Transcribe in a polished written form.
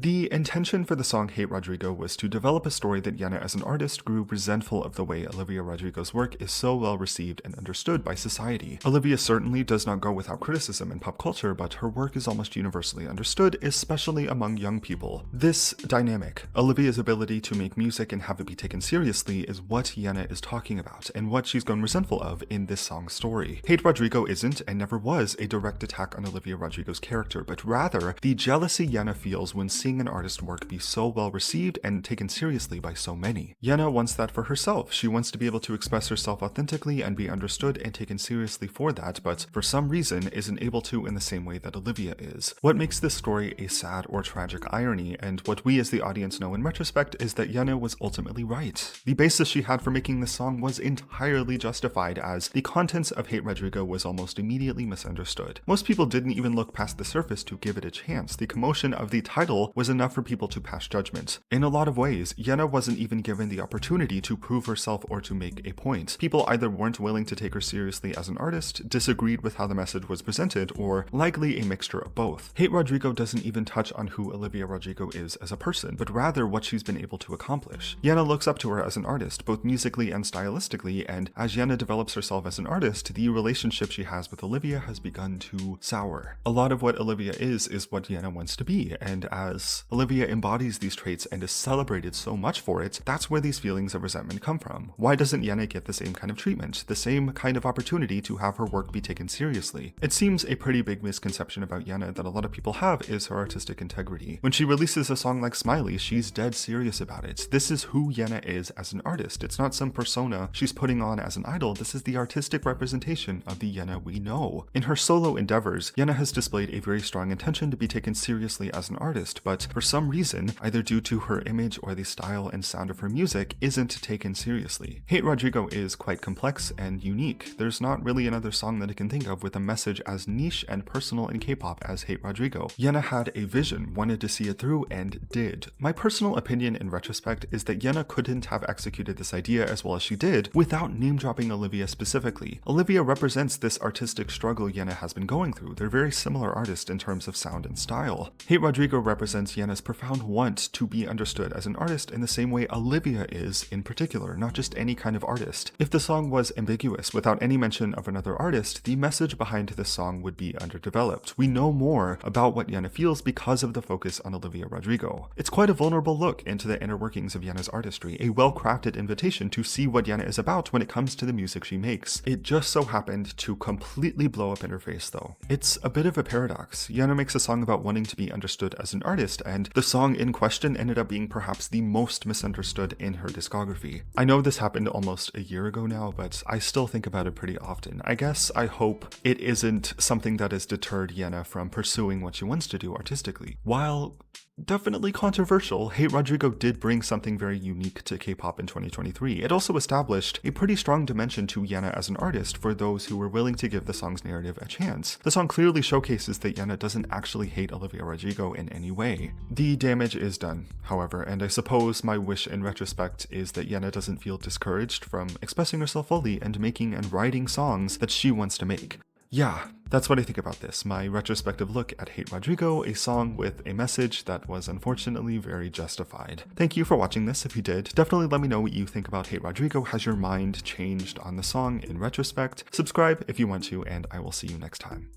The intention for the song Hate Rodrigo was to develop a story that YENA as an artist grew resentful of the way Olivia Rodrigo's work is so well received and understood by society. Olivia certainly does not go without criticism in pop culture, but her work is almost universally understood, especially among young people. This dynamic, Olivia's ability to make music and have it be taken seriously, is what YENA is talking about, and what she's grown resentful of in this song's story. Hate Rodrigo isn't, and never was, a direct attack on Olivia Rodrigo's character, but rather the jealousy YENA feels when seeing an artist's work be so well received and taken seriously by so many. YENA wants that for herself. She wants to be able to express herself authentically and be understood and taken seriously for that, but for some reason isn't able to in the same way that Olivia is. What makes this story a sad or tragic irony, and what we as the audience know in retrospect, is that YENA was ultimately right. The basis she had for making this song was entirely justified, as the contents of Hate Rodrigo was almost immediately misunderstood. Most people didn't even look past the surface to give it a chance. The commotion of the title was enough for people to pass judgment. In a lot of ways, YENA wasn't even given the opportunity to prove herself or to make a point. People either weren't willing to take her seriously as an artist, disagreed with how the message was presented, or likely a mixture of both. Hate Rodrigo doesn't even touch on who Olivia Rodrigo is as a person, but rather what she's been able to accomplish. YENA looks up to her as an artist, both musically and stylistically, and as YENA develops herself as an artist, the relationship she has with Olivia has begun to sour. A lot of what Olivia is what YENA wants to be, and as Olivia embodies these traits and is celebrated so much for it, that's where these feelings of resentment come from. Why doesn't YENA get the same kind of treatment, the same kind of opportunity to have her work be taken seriously? It seems a pretty big misconception about YENA that a lot of people have is her artistic integrity. When she releases a song like Smiley, she's dead serious about it. This is who YENA is as an artist. It's not some persona she's putting on as an idol. This is the artistic representation of the YENA we know. In her solo endeavors, YENA has displayed a very strong intention to be taken seriously as an artist, but for some reason, either due to her image or the style and sound of her music, isn't taken seriously. Hate Rodrigo is quite complex and unique. There's not really another song that I can think of with a message as niche and personal in K-pop as Hate Rodrigo. YENA had a vision, wanted to see it through, and did. My personal opinion in retrospect is that YENA couldn't have executed this idea as well as she did without name-dropping Olivia specifically. Olivia represents this artistic struggle YENA has been going through. They're very similar artists in terms of sound and style. Hate Rodrigo represents YENA's profound want to be understood as an artist in the same way Olivia is in particular, not just any kind of artist. If the song was ambiguous without any mention of another artist, the message behind this song would be underdeveloped. We know more about what YENA feels because of the focus on Olivia Rodrigo. It's quite a vulnerable look into the inner workings of YENA's artistry, a well-crafted invitation to see what YENA is about when it comes to the music she makes. It just so happened to completely blow up in her face though. It's a bit of a paradox. YENA makes a song about wanting to be understood as an artist, and the song in question ended up being perhaps the most misunderstood in her discography. I know this happened almost a year ago now, but I still think about it pretty often. I hope it isn't something that has deterred YENA from pursuing what she wants to do artistically. While definitely controversial, Hate Rodrigo did bring something very unique to K-pop in 2023. It also established a pretty strong dimension to YENA as an artist for those who were willing to give the song's narrative a chance. The song clearly showcases that YENA doesn't actually hate Olivia Rodrigo in any way. The damage is done, however, and I suppose my wish in retrospect is that YENA doesn't feel discouraged from expressing herself fully and making and writing songs that she wants to make. Yeah, that's what I think about this, my retrospective look at Hate Rodrigo, a song with a message that was unfortunately very justified. Thank you for watching this. If you did, definitely let me know what you think about Hate Rodrigo. Has your mind changed on the song in retrospect? Subscribe if you want to, and I will see you next time.